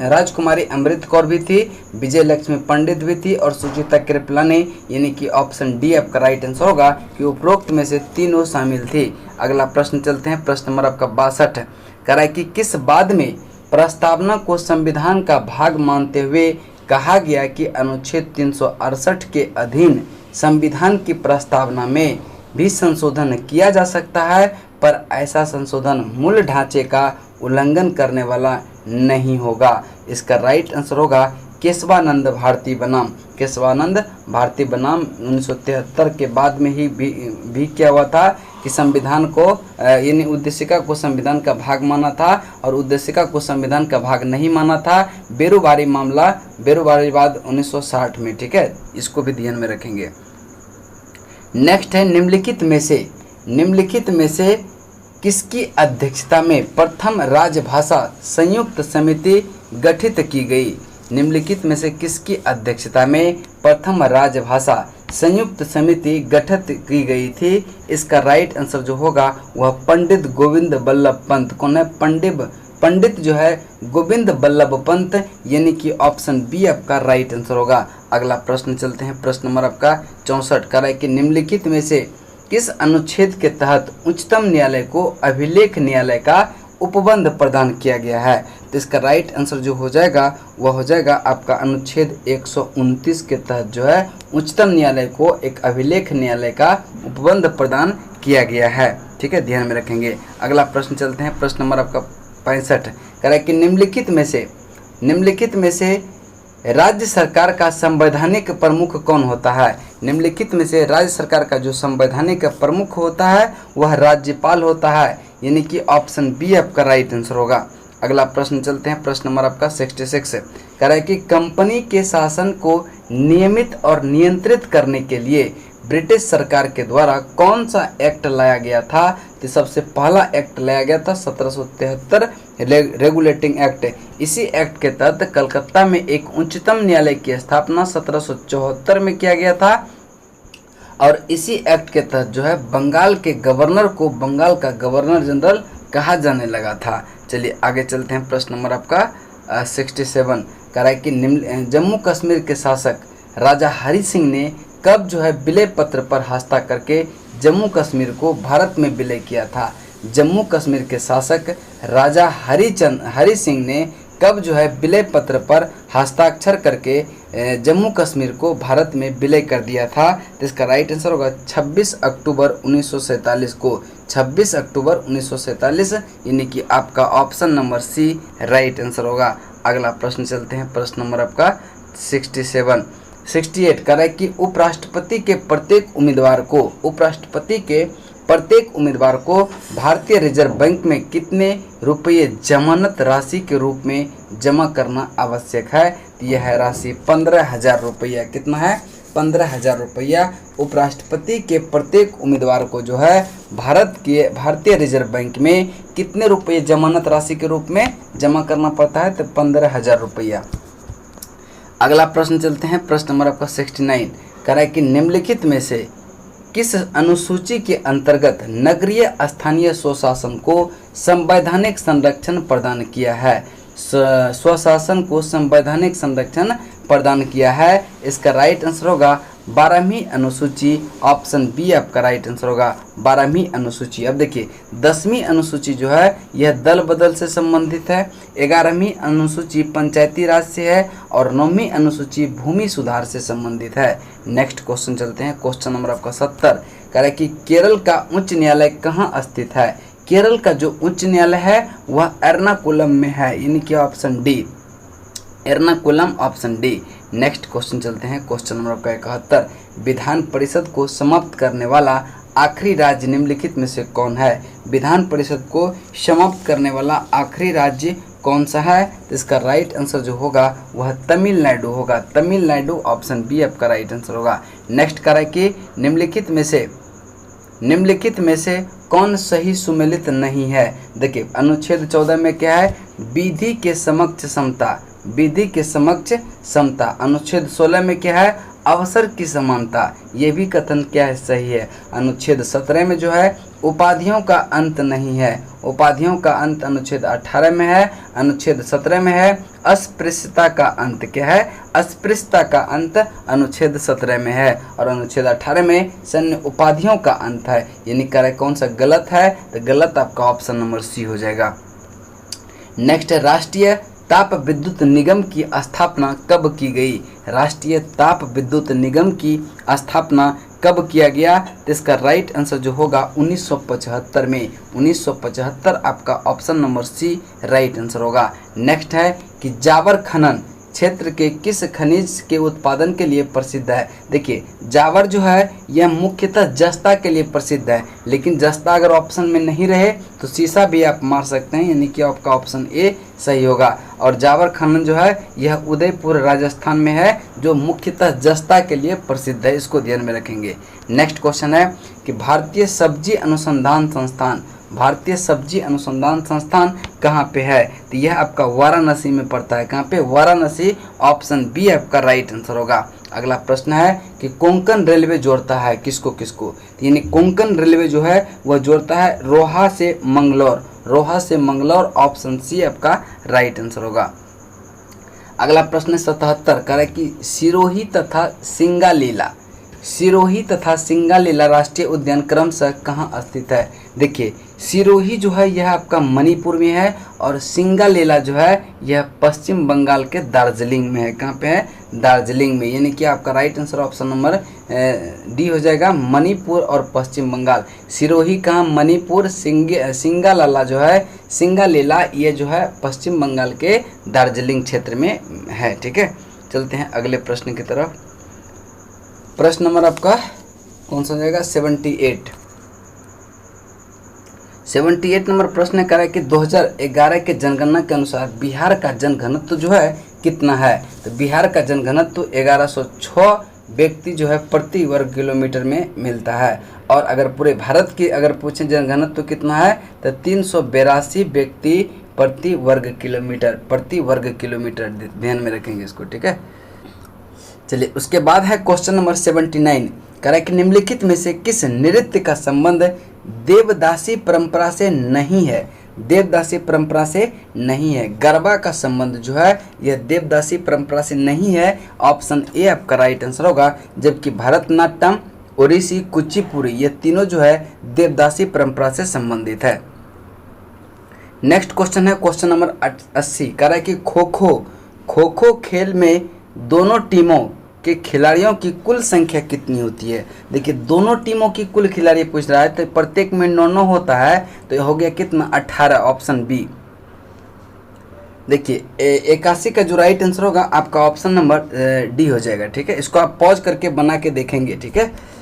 राजकुमारी अमृत कौर भी थी, विजय लक्ष्मी पंडित भी थी और सुचिता कृपलानी, यानी कि ऑप्शन डी आपका राइट आंसर होगा कि उपरोक्त में से तीनों शामिल थी। अगला प्रश्न चलते हैं, प्रश्न नंबर आपका 62 करा कि किस बाद में प्रस्तावना को संविधान का भाग मानते हुए कहा गया कि अनुच्छेद 368 के अधीन संविधान की प्रस्तावना में भी संशोधन किया जा सकता है, पर ऐसा संशोधन मूल ढांचे का उल्लंघन करने वाला नहीं होगा। इसका राइट आंसर होगा केशवानंद भारती बनाम। केशवानंद भारती बनाम 1973 के बाद में ही भी क्या हुआ था कि संविधान को यानी उद्देशिका को संविधान का भाग माना था और उद्देशिका को संविधान का भाग नहीं माना था। बेरोबारी मामला, बेरोबारीवाद 1960 में, ठीक है, इसको भी ध्यान में रखेंगे। नेक्स्ट है निम्नलिखित में से किसकी अध्यक्षता में प्रथम राजभाषा संयुक्त समिति गठित की गई? निम्नलिखित में से किसकी अध्यक्षता में प्रथम राजभाषा संयुक्त समिति गठित की गई थी? इसका राइट आंसर जो होगा वह पंडित गोविंद बल्लभ पंत। कौन है? पंडित जो है गोविंद बल्लभ पंत, यानी कि ऑप्शन बी आपका राइट आंसर होगा। अगला प्रश्न चलते हैं, प्रश्न नंबर आपका 64 करा कि निम्नलिखित में से किस अनुच्छेद के तहत उच्चतम न्यायालय को अभिलेख न्यायालय का उपबंध प्रदान किया गया है? तो इसका राइट आंसर जो हो जाएगा वह हो जाएगा आपका अनुच्छेद 129 के तहत जो है उच्चतम न्यायालय को एक अभिलेख न्यायालय का उपबंध प्रदान किया गया है, ठीक है, ध्यान में रखेंगे। अगला प्रश्न चलते हैं, प्रश्न नंबर आपका 65 करा कि निम्नलिखित में से राज्य सरकार का संवैधानिक प्रमुख कौन होता है? निम्नलिखित में से राज्य सरकार का जो संवैधानिक प्रमुख होता है वह राज्यपाल होता है, यानी कि ऑप्शन बी आपका राइट आंसर होगा। अगला प्रश्न चलते हैं, प्रश्न नंबर आपका 66 कह रहा है कि कंपनी के शासन को नियमित और नियंत्रित करने के लिए ब्रिटिश सरकार के द्वारा कौन सा एक्ट लाया गया था? तो सबसे पहला एक्ट लाया गया था 1773 रेगुलेटिंग एक्ट। इसी एक्ट के तहत कलकत्ता में एक उच्चतम न्यायालय की स्थापना 1774 में किया गया था और इसी एक्ट के तहत जो है बंगाल के गवर्नर को बंगाल का गवर्नर जनरल कहा जाने लगा था। चलिए आगे चलते हैं। प्रश्न नंबर आपका 67 कह रहा है कि जम्मू कश्मीर के शासक राजा हरि सिंह ने कब जो है विलय पत्र पर हस्ताक्षर करके जम्मू कश्मीर को भारत में विलय किया था। जम्मू कश्मीर के शासक राजा हरि सिंह ने कब जो है विलय पत्र पर हस्ताक्षर करके जम्मू कश्मीर को भारत में विलय कर दिया था। तो इसका राइट आंसर होगा 26 अक्टूबर 1947 को। 26 अक्टूबर 1947 यानी कि आपका option number C right answer होगा। अगला प्रश्न चलते हैं। प्रश्न नंबर आपका 68 कह रहा है कि उपराष्ट्रपति के प्रत्येक उम्मीदवार को भारतीय रिजर्व बैंक में कितने रुपये जमानत राशि के रूप में जमा करना आवश्यक है। यह है राशि 15,000 रुपया। कितना है? 15,000 रुपया उपराष्ट्रपति के प्रत्येक उम्मीदवार को जो है भारतीय रिजर्व बैंक में कितने रुपये जमानत राशि के रूप में जमा करना पड़ता है? तो 15,000 रुपया। अगला प्रश्न चलते हैं। प्रश्न नंबर आपका 69 कह रहा है कि निम्नलिखित में से किस अनुसूची के अंतर्गत नगरीय स्थानीय स्वशासन को संवैधानिक संरक्षण प्रदान किया है? स्वशासन को संवैधानिक संरक्षण प्रदान किया है। इसका राइट आंसर होगा 12वीं अनुसूची। ऑप्शन बी आपका राइट आंसर होगा 12वीं अनुसूची। अब देखिए 10वीं अनुसूची जो है यह दल बदल से संबंधित है। 11वीं अनुसूची पंचायती राज से है और 9वीं अनुसूची भूमि सुधार से संबंधित है। नेक्स्ट क्वेश्चन चलते हैं। क्वेश्चन नंबर आपका 70 कह रहा है कि केरल का उच्च न्यायालय कहाँ स्थित है? केरल का जो उच्च न्यायालय है वह एर्नाकुलम में है, यानी कि option D Ernakulam, option D. Next question चलते हैं। क्वेश्चन नंबर आपका 71 विधान परिषद को समाप्त करने वाला आखिरी राज्य निम्नलिखित में से कौन है? विधान परिषद को समाप्त करने वाला आखिरी राज्य कौन सा है? तो इसका राइट आंसर जो होगा वह तमिलनाडु होगा। तमिलनाडु, ऑप्शन बी आपका राइट आंसर होगा। नेक्स्ट कह रहा है कि निम्नलिखित में से कौन सही सुमेलित नहीं है? देखिए अनुच्छेद 14 में क्या है? विधि के समक्ष समता। अनुच्छेद 16 में क्या है? अवसर की समानता। ये भी कथन क्या है? सही है। अनुच्छेद 17 में जो है उपाधियों का अंत नहीं है। उपाधियों का अंत अनुच्छेद 18 में है। अनुच्छेद 17 में है अस्पृश्यता का अंत। क्या है? अस्पृश्यता का अंत अनुच्छेद 17 में है और अनुच्छेद 18 में सैन्य उपाधियों का अंत है। यानी कह रहे कौन सा गलत है? तो गलत आपका ऑप्शन नंबर सी हो जाएगा। नेक्स्ट है राष्ट्रीय ताप विद्युत निगम की स्थापना कब की गई? राष्ट्रीय ताप विद्युत निगम की स्थापना कब किया गया? तो इसका राइट आंसर जो होगा 1975 में। 1975 आपका option number C right answer होगा। नेक्स्ट है कि जावर खनन क्षेत्र के किस खनिज के उत्पादन के लिए प्रसिद्ध है? देखिए जावर जो है यह मुख्यतः जस्ता के लिए प्रसिद्ध है, लेकिन जस्ता अगर ऑप्शन में नहीं रहे तो शीशा भी आप मार सकते हैं, यानी कि आपका ऑप्शन ए सही होगा। और जावर खनन जो है यह उदयपुर राजस्थान में है, जो मुख्यतः जस्ता के लिए प्रसिद्ध है। इसको ध्यान में रखेंगे। नेक्स्ट क्वेश्चन है कि भारतीय सब्जी अनुसंधान संस्थान कहाँ पे है? तो यह आपका वाराणसी में पड़ता है। कहाँ पे? वाराणसी, ऑप्शन बी आपका राइट आंसर होगा। अगला प्रश्न है कि कोंकण रेलवे जोड़ता है किसको किसको? यानी कोंकण रेलवे जो है वह जोड़ता है रोहा से मंगलौर, ऑप्शन सी आपका राइट आंसर होगा। अगला प्रश्न 77 कह रहा है कि सिरोही तथा सिंगालीला राष्ट्रीय उद्यान क्रमशः कहाँ स्थित है? देखिए सिरोही जो है यह आपका मणिपुर में है और सिंगालीला जो है यह पश्चिम बंगाल के दार्जिलिंग में है। कहाँ पे है? दार्जिलिंग में। यानी कि आपका right answer option number D हो जाएगा, मणिपुर और पश्चिम बंगाल। सिरोही कहाँ? मणिपुर। सिंगालीला जो है ये जो है पश्चिम बंगाल के दार्जिलिंग क्षेत्र में है। ठीक है, चलते हैं अगले प्रश्न की तरफ। प्रश्न नंबर आपका कौन सा हो जाएगा? 78 नंबर प्रश्न कर रहा है कि 2011 के जनगणना के अनुसार बिहार का जनघनत्व जो है कितना है? तो बिहार का जनघनत्व 1106 व्यक्ति जो है प्रति वर्ग किलोमीटर में मिलता है। और अगर पूरे भारत की अगर पूछें जनघनत्व कितना है तो 382 व्यक्ति प्रति वर्ग किलोमीटर, प्रति वर्ग किलोमीटर, ध्यान में रखेंगे इसको, ठीक है। चलिए उसके बाद है क्वेश्चन नंबर 79, कह रहा है कि निम्नलिखित में से किस नृत्य का संबंध देवदासी परंपरा से नहीं है। देवदासी परंपरा से नहीं है, गरबा का संबंध जो है यह देवदासी परंपरा से नहीं है। ऑप्शन ए आपका राइट आंसर होगा। जबकि भरतनाट्यम, ओडिसी, कुचिपुड़ी ये तीनों जो है देवदासी परंपरा से संबंधित है। नेक्स्ट क्वेश्चन है क्वेश्चन नंबर 80, कह रहा है कि खो खो खेल में दोनों टीमों के खिलाड़ियों की कुल संख्या कितनी होती है। देखिए दोनों टीमों की कुल खिलाड़ी पूछ रहा है, तो प्रत्येक में 9 होता है, तो हो गया कितना 18, ऑप्शन बी। देखिए 81 का जो राइट आंसर होगा आपका ऑप्शन नंबर डी हो जाएगा, ठीक है। इसको आप पॉज करके बना के देखेंगे, ठीक है।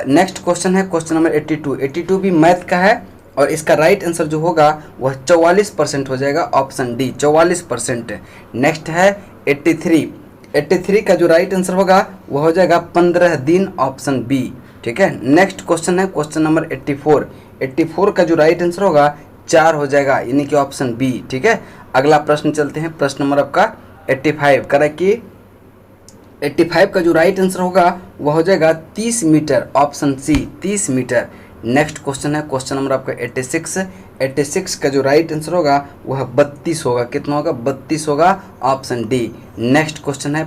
नेक्स्ट क्वेश्चन है क्वेश्चन नंबर 82 भी मैथ का है और इसका राइट आंसर जो होगा वह 44% हो जाएगा, ऑप्शन डी 44%। नेक्स्ट है 83 का जो राइट आंसर होगा वह हो जाएगा 15 दिन, ऑप्शन बी, ठीक है। नेक्स्ट क्वेश्चन है क्वेश्चन नंबर 84 का जो राइट आंसर होगा 4 हो जाएगा, यानी कि ऑप्शन बी, ठीक है। अगला प्रश्न चलते हैं, प्रश्न नंबर आपका 85, कह रहा है कि 85 का जो राइट आंसर होगा वह हो जाएगा 30 metre, option C 30 metre. Next question है क्वेश्चन नंबर आपका 86 का जो राइट आंसर होगा वह 32 होगा, कितना होगा 32 होगा, ऑप्शन डी। नेक्स्ट क्वेश्चन है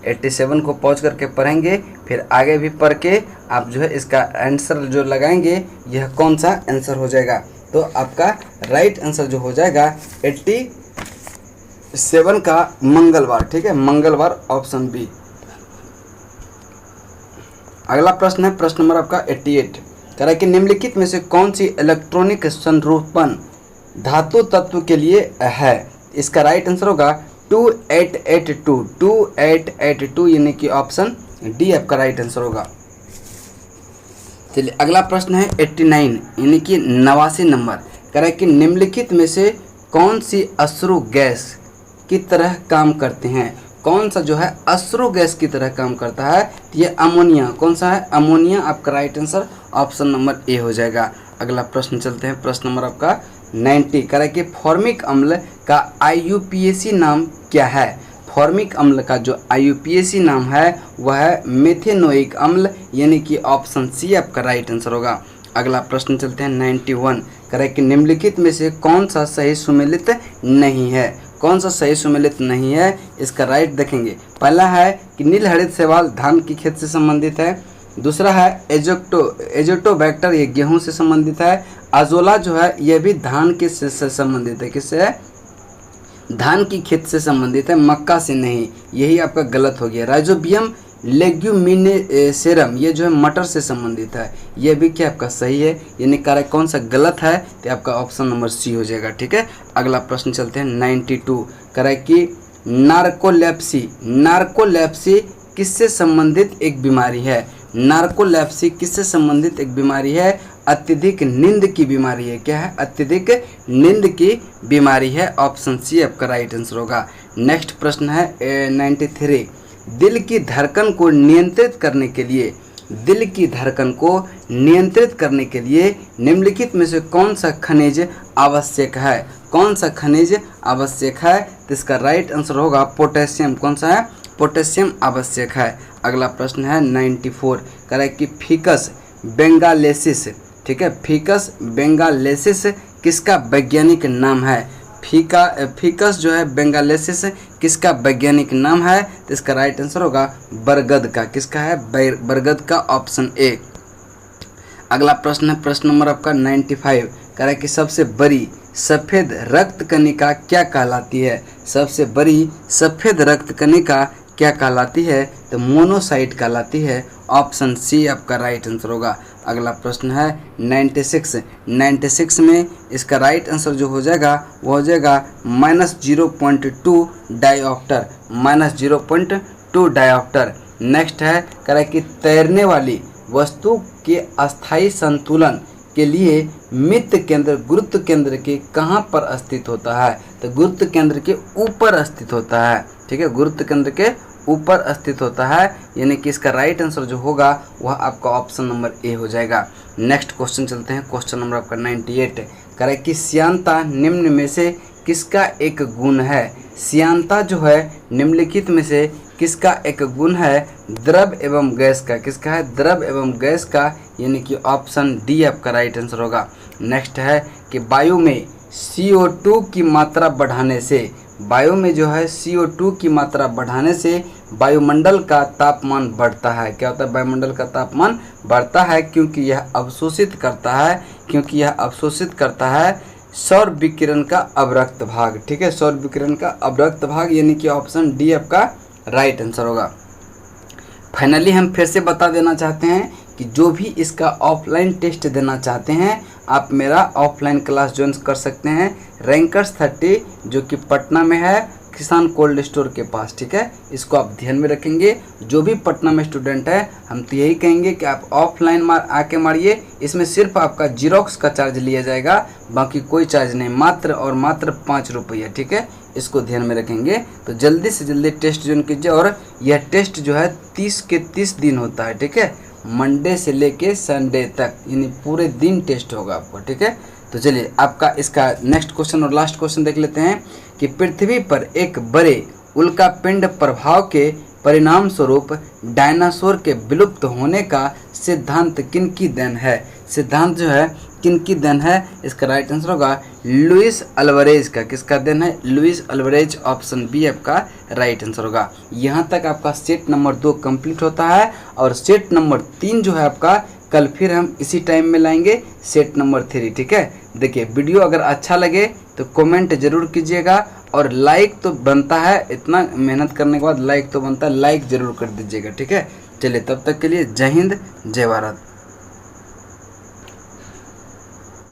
87 को पॉज करके पढ़ेंगे, फिर आगे भी पढ़ के आप जो है इसका आंसर जो लगाएंगे यह कौन सा आंसर हो जाएगा। तो आपका राइट आंसर जो हो जाएगा 87 का मंगलवार, ठीक है, मंगलवार, ऑप्शन बी। अगला प्रश्न है प्रश्न नंबर आपका 88, कह रहा है कि निम्नलिखित में से कौन सी इलेक्ट्रॉनिक संरूपण धातु तत्व के लिए है। इसका राइट आंसर होगा 2882, यानी कि ऑप्शन डी आपका राइट आंसर होगा। चलिए अगला प्रश्न है 89, यानी कि 89 नंबर, कह रहा है कि निम्नलिखित में से कौन सी अश्रु गैस की तरह काम करते हैं। कौन सा जो है अश्रु गैस की तरह काम करता है, ये अमोनिया। कौन सा है, अमोनिया, आपका right answer option number A हो जाएगा। अगला प्रश्न चलते हैं, प्रश्न नंबर आपका 90, कह रहा है कि फॉर्मिक अम्ल का IUPAC नाम क्या है। फॉर्मिक अम्ल का जो IUPAC नाम है वह है मेथेनोइक अम्ल, यानी कि ऑप्शन सी आपका राइट आंसर होगा। अगला प्रश्न चलते हैं 91, कह रहा है कि निम्नलिखित में से कौन सा सही सुमेलित नहीं है। कौन सा सही सुमेलित नहीं है, इसका राइट देखेंगे। पहला है कि नील हरित शैवाल धान की खेत से संबंधित है। दूसरा है एजोटोबैक्टर, ये गेहूं से संबंधित है। अजोला जो है यह भी धान के से संबंधित है। किससे है, धान की खेत से संबंधित है, मक्का से नहीं, यही आपका गलत हो गया। राइजोबियम लेग्यूमिनेसेरम ये जो है मटर से संबंधित है, यह भी क्या आपका सही है, यानी कार्य कौन सा गलत है, तो आपका ऑप्शन नंबर सी हो जाएगा, ठीक है। अगला प्रश्न चलते हैं 92, कह रहा है कि नार्कोलेप्सी किससे संबंधित एक बीमारी है। नार्कोलेप्सी किससे संबंधित एक बीमारी है, अत्यधिक नींद की बीमारी है। क्या है, अत्यधिक नींद की बीमारी है, ऑप्शन सी आपका राइट आंसर होगा। नेक्स्ट प्रश्न है 93, दिल की धड़कन को नियंत्रित करने के लिए, दिल की धड़कन को नियंत्रित करने के लिए निम्नलिखित में से कौन सा खनिज आवश्यक है। कौन सा खनिज आवश्यक है, तो इसका राइट आंसर होगा पोटेशियम। कौन सा है, पोटेशियम आवश्यक है। अगला प्रश्न है 94, कह रहा है कि फिकस बेंगालेसिस, ठीक है, फिकस बेंगालेसिस किसका वैज्ञानिक नाम है। फिकस जो है बेंगालेसिस किसका वैज्ञानिक नाम है, तो इसका राइट आंसर होगा बरगद का। किसका है, बरगद का, ऑप्शन ए। अगला प्रश्न है प्रश्न नंबर आपका 95, कह रहा है कि सबसे बड़ी सफ़ेद रक्त कणिका क्या कहलाती है। सबसे बड़ी सफ़ेद रक्त कणिका क्या कहलाती है, तो मोनोसाइट कहलाती है, ऑप्शन सी आपका राइट आंसर होगा। अगला प्रश्न है 96 में इसका राइट आंसर जो हो जाएगा वो हो जाएगा -0.2 डायोप्टर, -0.2 डायोप्टर। नेक्स्ट है, कह रहा है कि तैरने वाली वस्तु के अस्थायी संतुलन के लिए मित्त केंद्र गुरुत्व केंद्र के कहाँ पर स्थित होता है, तो गुरुत्व केंद्र के ऊपर स्थित होता है, ठीक है, गुरुत्व केंद्र के ऊपर स्थित होता है, यानी कि इसका राइट आंसर जो होगा वह आपका ऑप्शन नंबर ए हो जाएगा। नेक्स्ट क्वेश्चन चलते हैं, क्वेश्चन नंबर आपका 98 करे कि श्यानता निम्न में से किसका एक गुण है। श्यानता जो है निम्नलिखित में से किसका एक गुण है, द्रव एवं गैस का। किसका है, द्रव एवं गैस का, यानी कि ऑप्शन डी आपका राइट आंसर होगा। नेक्स्ट है कि वायु में CO2 की मात्रा बढ़ाने से, वायु में जो है CO2 की मात्रा बढ़ाने से वायुमंडल का तापमान बढ़ता है। क्या होता है, वायुमंडल का तापमान बढ़ता है क्योंकि यह अवशोषित करता है सौर विकिरण का अवरक्त भाग। ठीक है, सौर विकिरण का अवरक्त भाग, यानी कि ऑप्शन डी आपका राइट आंसर होगा। फाइनली हम फिर से बता देना चाहते हैं कि जो भी इसका ऑफलाइन टेस्ट देना चाहते हैं आप मेरा ऑफलाइन क्लास ज्वाइन कर सकते हैं, रैंकर्स 30 जो कि पटना में है, किसान कोल्ड स्टोर के पास। ठीक है, इसको आप ध्यान में रखेंगे। जो भी पटना में स्टूडेंट है हम तो यही कहेंगे कि आप ऑफलाइन आके मारिए। इसमें सिर्फ आपका जीरोक्स का चार्ज लिया जाएगा, बाकी कोई चार्ज नहीं, मात्र और मात्र 5 रुपया। ठीक है, इसको ध्यान में रखेंगे। तो जल्दी से जल्दी टेस्ट ज्वाइन कीजिए। और यह टेस्ट जो है 30 के 30 दिन होता है। ठीक है, मंडे से लेके संडे तक, यानी पूरे दिन टेस्ट होगा आपको। ठीक है, तो चलिए आपका इसका नेक्स्ट क्वेश्चन और लास्ट क्वेश्चन देख लेते हैं कि पृथ्वी पर एक बड़े उल्कापिंड प्रभाव के परिणाम स्वरूप डायनासोर के विलुप्त होने का सिद्धांत किनकी देन है। सिद्धांत जो है किनकी देन है, इसका राइट आंसर होगा लुइस अल्वारेज का। किसका देन है, लुइस अल्वारेज, ऑप्शन बी आपका राइट आंसर होगा। यहाँ तक आपका सेट नंबर 2 कंप्लीट होता है और सेट नंबर 3 जो है आपका कल फिर हम इसी टाइम में लाएंगे, सेट नंबर 3। ठीक है, देखिए वीडियो अगर अच्छा लगे तो कमेंट जरूर कीजिएगा और लाइक तो बनता है, इतना मेहनत करने के बाद लाइक तो बनता है, लाइक जरूर कर दीजिएगा। ठीक है, चलिए तब तक के लिए जय हिंद जय भारत।